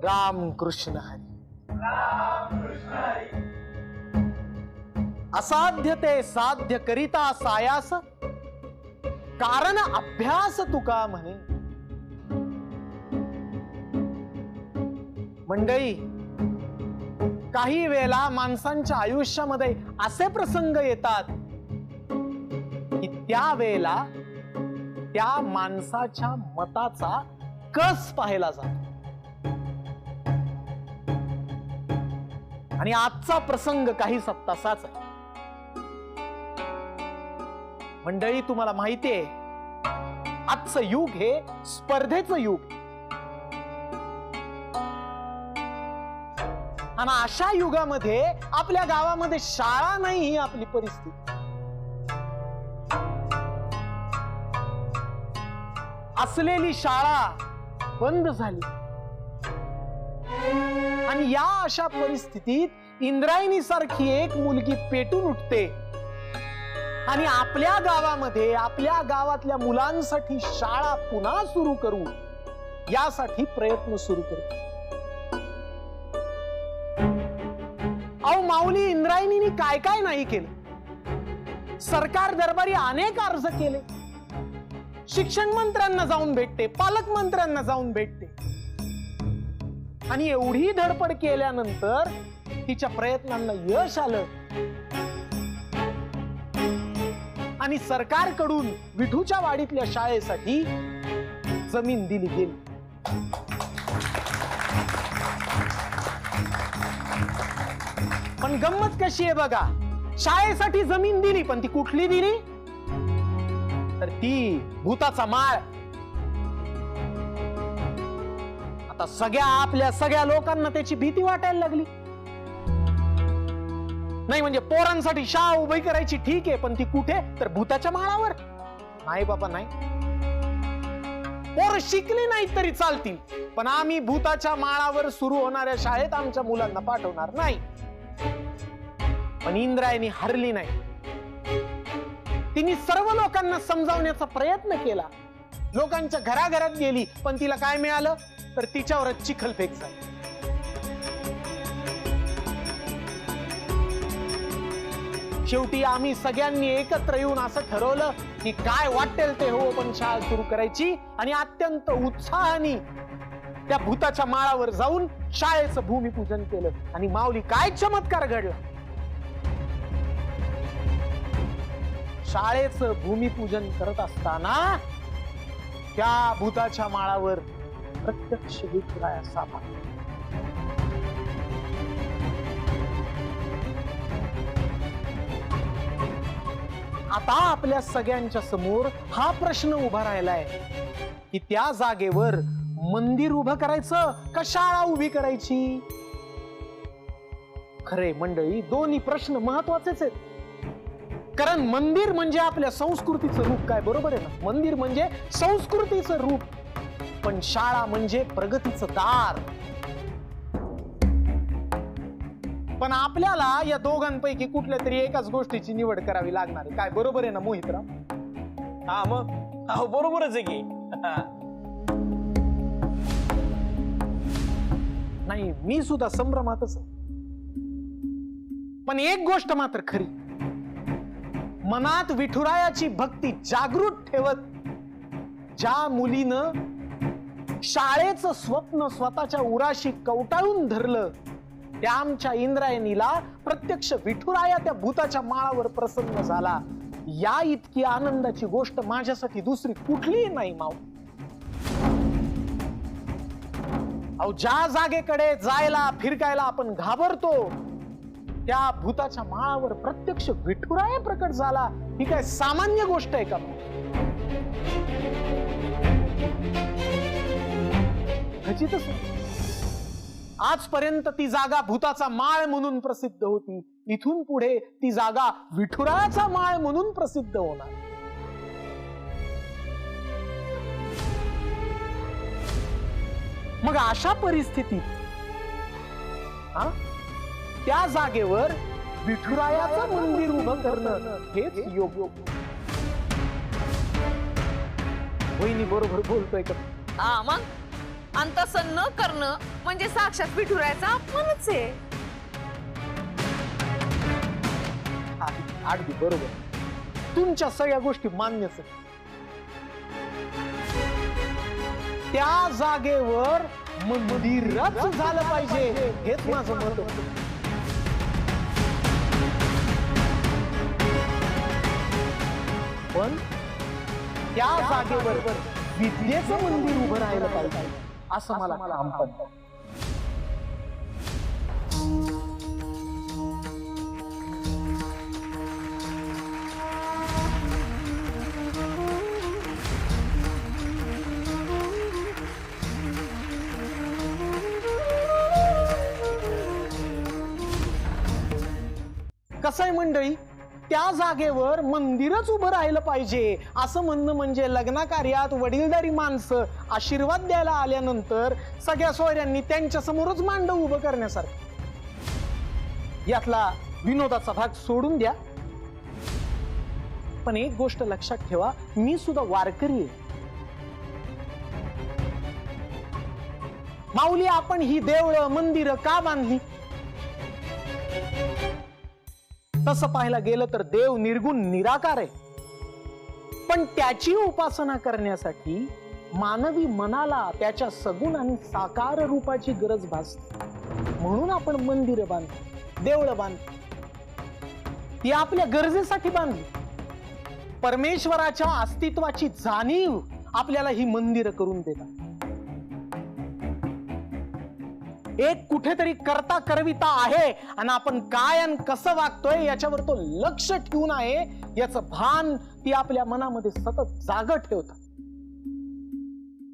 राम कृष्ण हरी. असाध्य ते साध्य करिता सायास, कारण अभ्यास तुका म्हणे. मंडळी, काही वेळेला माणसांच्या आयुष्यामध्ये असे प्रसंग येतात की त्या वेळेला त्या माणसाच्या मताचा कस पाहायला जातो. आणि आजचा प्रसंग काही तसाच आहे. मंडळी, तुम्हाला माहितीये आजचं युग हे स्पर्धेचं युग. आणि अशा युगामध्ये आपल्या गावामध्ये शाळा नाही ही आपली परिस्थिती. असलेली शाळा बंद झाली. आणि या अशा परिस्थितीत इंद्रायणी सारखी एक मुलगी पेटून उठते आणि आपल्या गावामध्ये आपल्या गावातल्या मुलांसाठी शाळा पुन्हा सुरू करू यासाठी प्रयत्न सुरू करते. अहो माऊली, इंद्रायणीने काय काय नाही केलं. सरकार दरबारी अनेक अर्ज केले. शिक्षण मंत्र्यांना जाऊन भेटते, पालकमंत्र्यांना जाऊन भेटते. आणि एवढी धडपड केल्यानंतर तिच्या प्रयत्नांना यश आलं आणि सरकारकडून विठूच्या वाडीतल्या शाळेसाठी जमीन दिली गेली. पण गंमत कशी आहे बघा, शाळेसाठी जमीन दिली, पण ती कुठली दिली? तर ती भूताचा माळ. आता आपल्या सगळ्या लोकांना त्याची भीती वाटायला लागली. नाही म्हणजे पोरांसाठी शाळा उभी करायची ठीक आहे, पण ती कुठे? तर भूताच्या माळावर. नाही बाबा नाही, पोर शिकली नाही तरी चालतील, पण आम्ही भूताच्या माळावर सुरू होणाऱ्या शाळेत आमच्या मुलांना पाठवणार नाही. पण इंद्रायणी हरली नाही. तिने सर्व लोकांना समजावण्याचा प्रयत्न केला. लोकांच्या घराघरात गेली, पण तिला काय मिळालं? तर तिच्यावरच चिखलफेक झाली. शेवटी आम्ही सगळ्यांनी एकत्र येऊन असं ठरवलं की काय वाटेल ते हो, पण शाळा सुरू करायची. आणि अत्यंत उत्साहाने त्या भूताच्या माळावर जाऊन शाळेचं भूमिपूजन केलं. आणि माऊली, काय चमत्कार घडला. शाळेचं भूमिपूजन करत असताना त्या भूताच्या माळावर प्रत्यक्ष विठुराया सापडला. आता आपल्या सगळ्यांच्या समोर हा प्रश्न उभा राहिलाय की त्या जागेवर मंदिर उभं करायचं का शाळा उभी करायची? खरे मंडळी, दोन्ही प्रश्न महत्वाचेच आहेत. कारण मंदिर म्हणजे आपल्या संस्कृतीचं रूप, काय बरोबर आहे ना? मंदिर म्हणजे संस्कृतीचं रूप, पण शाळा म्हणजे प्रगतीचं दार. पण आपल्याला या दोघांपैकी कुठल्या तरी एकाच गोष्टीची निवड करावी लागणार आहे, काय बरोबर आहे ना मोहितराव? हा मग, हो बरोबरच आहे की. नाही, मी सुद्धा संभ्रमातच. पण एक गोष्ट मात्र खरी, मनात विठुरायाची भक्ती जागृत ठेवत ज्या मुलीनं शाळेचं स्वप्न स्वतःच्या उराशी कवटाळून धरलं, त्या आमच्या इंद्रायणीला प्रत्यक्ष विठुराया त्या भूताच्या माळावर प्रसन्न झाला. या इतकी आनंदाची गोष्ट माझ्यासाठी दुसरी कुठलीही नाही माऊ. अहो, ज्या जागेकडे जायला फिरकायला आपण घाबरतो, त्या भूताच्या माळावर प्रत्यक्ष विठुराया प्रकट झाला, ही काय सामान्य गोष्ट आहे का? खचितच नाही. आजपर्यंत ती जागा भूताचा माळ म्हणून प्रसिद्ध होती, इथून पुढे ती जागा विठुरायाचा माळ म्हणून प्रसिद्ध होणार. मग अशा परिस्थितीत त्या जागेवर विठुरायाचं मंदिर उभं करणं हेच योग्य. वहिनी बरोबर बोलतोय का? हा मग आणि तसं न करणं म्हणजे साक्षात विठुरायाचा अपमानच आहे. अगदी बरोबर, तुमच्या सगळ्या गोष्टी मान्यच आहेत. त्या जागेवर मंदिरच झालं पाहिजे हेच माझं मत आहे. पण त्या जागेवर विद्येचं मंदिर उभं राहिलं पाहिजे असं मला ठामपणे वाटतं. कसं आहे मंडळी, त्या जागेवर मंदिरच उभं राहिलं पाहिजे असं म्हणणं म्हणजे लग्न कार्यात वडीलधारी माणसं आशीर्वाद द्यायला आल्यानंतर सगळ्या सोयऱ्यांनी त्यांच्या समोरच मांडव उभं करण्यासारखं. यातला विनोदाचा भाग सोडून द्या, पण एक गोष्ट लक्षात ठेवा, मी सुद्धा वारकरी आहे. माऊली, आपण ही देवळं मंदिरं का बांधली? तसं पाहायला गेलं तर देव निर्गुण निराकार आहे, पण त्याची उपासना करण्यासाठी मानवी मनाला त्याच्या सगुण आणि साकार रूपाची गरज भासते. म्हणून आपण मंदिरं बांधतो, देवळं बांधतो. ती आपल्या गरजेसाठी बांधली. परमेश्वराच्या अस्तित्वाची जाणीव आपल्याला ही मंदिरं करून देतात. एक कुठेतरी करता करविता आहे आणि आपण काय आणि कसं वागतोय याच्यावर तो लक्ष ठेवून आहे याचं भान ती आपल्या मनामध्ये सतत जाग ठेवतात.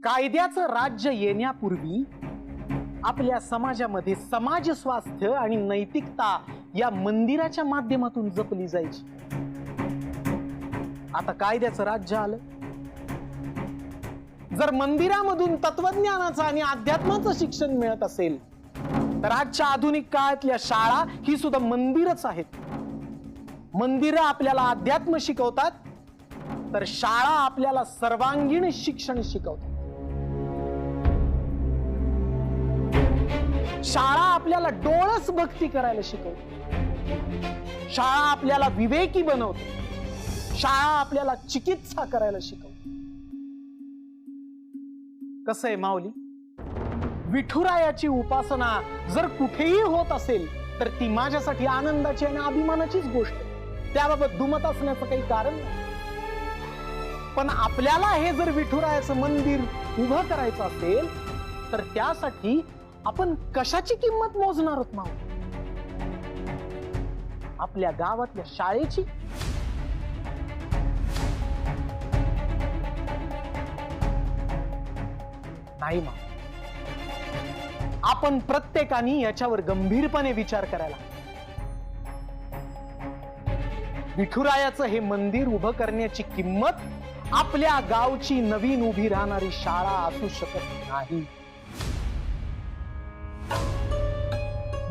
कायद्याचं राज्य येण्यापूर्वी आपल्या समाजामध्ये समाज स्वास्थ्य आणि नैतिकता या मंदिराच्या माध्यमातून जपली जायची. आता कायद्याचं राज्य आलं. जर मंदिरामधून तत्वज्ञानाचं आणि अध्यात्माचं शिक्षण मिळत असेल तर आजच्या आधुनिक काळातल्या शाळा ही सुद्धा मंदिरच आहेत. मंदिरं आपल्याला अध्यात्म शिकवतात, तर शाळा आपल्याला सर्वांगीण शिक्षण शिकवतात. शाळा आपल्याला डोळस भक्ती करायला शिकवते. शाळा आपल्याला विवेकी बनवते. शाळा आपल्याला चिकित्सा करायला शिकवते. कसं आहे माऊली, विठुरायाची उपासना जर कुठेही होत असेल तर ती माझ्यासाठी आनंदाची आणि अभिमानाचीच गोष्ट आहे. त्याबाबत दुमत असण्याचं काही कारण नाही. पण आपल्याला हे जर विठुरायाचं मंदिर उभं करायचं असेल तर त्यासाठी आपण कशाची किंमत मोजणार आहोत माऊली? आपल्या गावातल्या शाळेची? नाही मा. आपण प्रत्येकाने याच्यावर गंभीरपणे विचार करायला. विठुरायाचं हे मंदिर उभं करण्याची किंमत आपल्या गावची नवीन उभी राहणारी शाळा असू शकत नाही.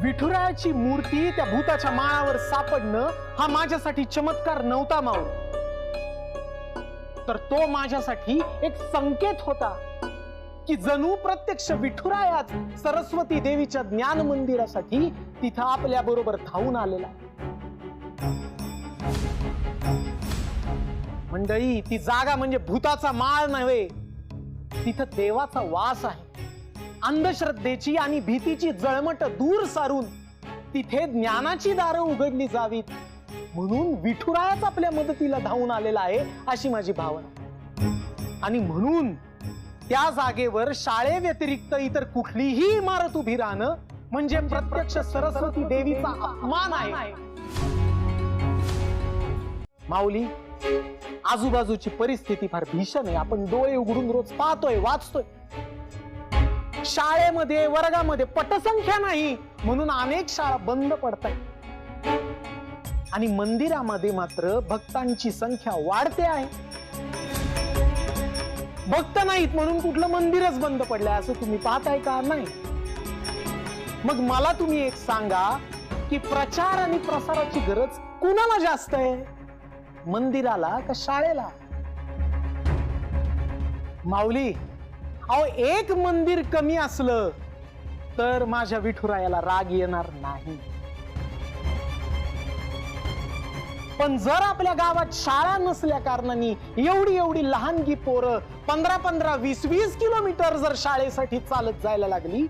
विठुरायाची मूर्ती त्या भूताच्या माळावर सापडणं हा माझ्यासाठी चमत्कार नव्हता माऊ, तर तो माझ्यासाठी एक संकेत होता की जणू प्रत्यक्ष विठुरायाच सरस्वती देवीच्या ज्ञान मंदिरासाठी तिथं आपल्या बरोबर धावून आलेला. मंडळी, ती जागा म्हणजे भूताचा माळ नव्हे, तिथं देवाचा वास आहे. अंधश्रद्धेची आणि भीतीची जळमट दूर सारून तिथे ज्ञानाची दारं उघडली जावीत म्हणून विठुरायाच आपल्या मदतीला धावून आलेला आहे अशी माझी भावना. आणि म्हणून त्या जागेवर शाळेव्यतिरिक्त इतर कुठलीही इमारत उभी राहणं म्हणजे प्रत्यक्ष सरस्वती देवीचा अपमान आहे. माऊली, आजूबाजूची परिस्थिती फार भीषण आहे. आपण डोळे उघडून रोज पाहतोय, वाचतोय. शाळेमध्ये वर्गामध्ये पटसंख्या नाही म्हणून अनेक शाळा बंद पडतायत आणि मंदिरामध्ये मात्र भक्तांची संख्या वाढते आहे. भक्त नाहीत म्हणून कुठलं मंदिरच बंद पडलंय असं तुम्ही पाहताय का? नाही. मग मला तुम्ही एक सांगा की प्रचार आणि प्रसाराची गरज कुणाला जास्त आहे, मंदिराला का शाळेला? माऊली, अहो एक मंदिर कमी असलं तर माझ्या विठुरायाला राग येणार नाही, पण जर आपल्या गावात शाळा नसल्या कारणाने एवढी एवढी लहानगी पोरं 15-15, 20-20 किलोमीटर जर शाळेसाठी चालत जायला लागली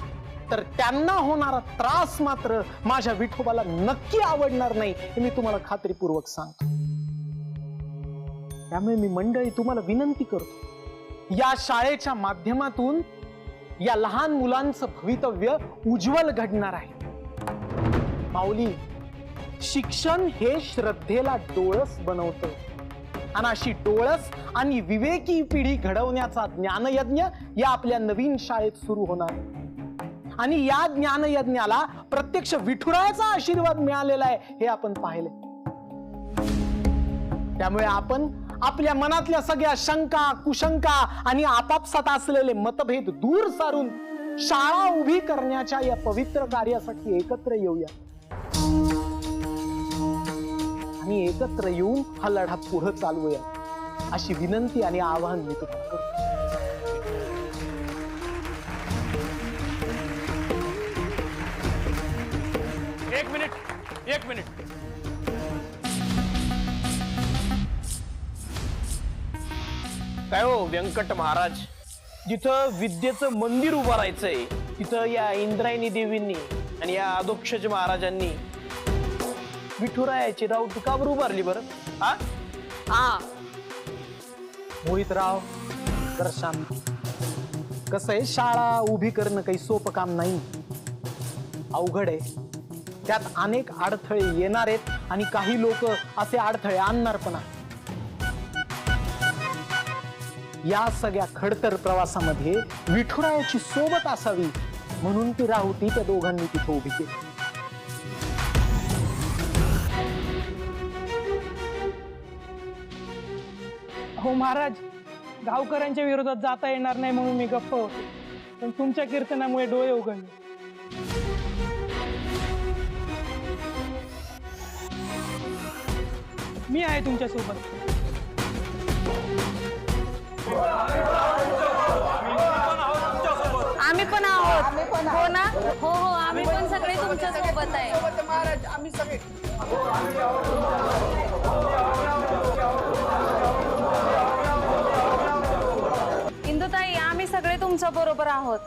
तर त्यांना होणारा त्रास मात्र माझ्या विठोबाला नक्की आवडणार नाही, हे मी तुम्हाला खात्रीपूर्वक सांगतो. त्यामुळे मी मंडळी तुम्हाला विनंती करतो, या शाळेच्या माध्यमातून या लहान मुलांचं भवितव्य उज्ज्वल घडणार आहे. माऊली, शिक्षण हे श्रद्धेला डोळस बनवतं आणि अशी डोळस आणि विवेकी पिढी घडवण्याचा ज्ञानयज्ञ या आपल्या नवीन शाळेत सुरू होणार आहे. आणि या ज्ञानयज्ञाला प्रत्यक्ष विठुरायाचा आशीर्वाद मिळालेला आहे हे आपण पाहिले. त्यामुळे आपण आपल्या मनातल्या सगळ्या शंका, कुशंका आणि आपापसात असलेले मतभेद दूर सारून शाळा उभी करण्याच्या या पवित्र कार्यासाठी एकत्र येऊया आणि एकत्र येऊन हा लढा पुढे चालवूया, अशी विनंती आणि आवाहन मी तुम्हाला करतो. एक मिनिट. काय हो व्यंकट महाराज, जिथं विद्येचं मंदिर उभारायचंय तिथं या इंद्रायणी देवींनी आणि या अधोक्षज महाराजांनी विठुरायाची राऊत का बरं उभारली बरं? हा मोहितराव, जरा शांत. कसं आहे, शाळा उभी करणं काही सोपं काम नाही, अवघड आहे. त्यात अनेक अडथळे येणार आहेत आणि काही लोक असे अडथळे आणणार पण आहेत. या सगळ्या खडतर प्रवासामध्ये विठुरायाची सोबत असावी म्हणून ती राहुटी त्या दोघांनी तिथे उभी केली. हो महाराज, गावकऱ्यांच्या विरोधात जाता येणार नाही म्हणून मी गप्प होतो, पण तुमच्या कीर्तनामुळे डोळे उघडले. मी आहे तुमच्या सोबत. आम्ही पण आहोत. हो ना? हो हो, आम्ही पण सगळे तुमच्या सोबत आहे. इंदुताई, आम्ही सगळे तुमच्या बरोबर आहोत.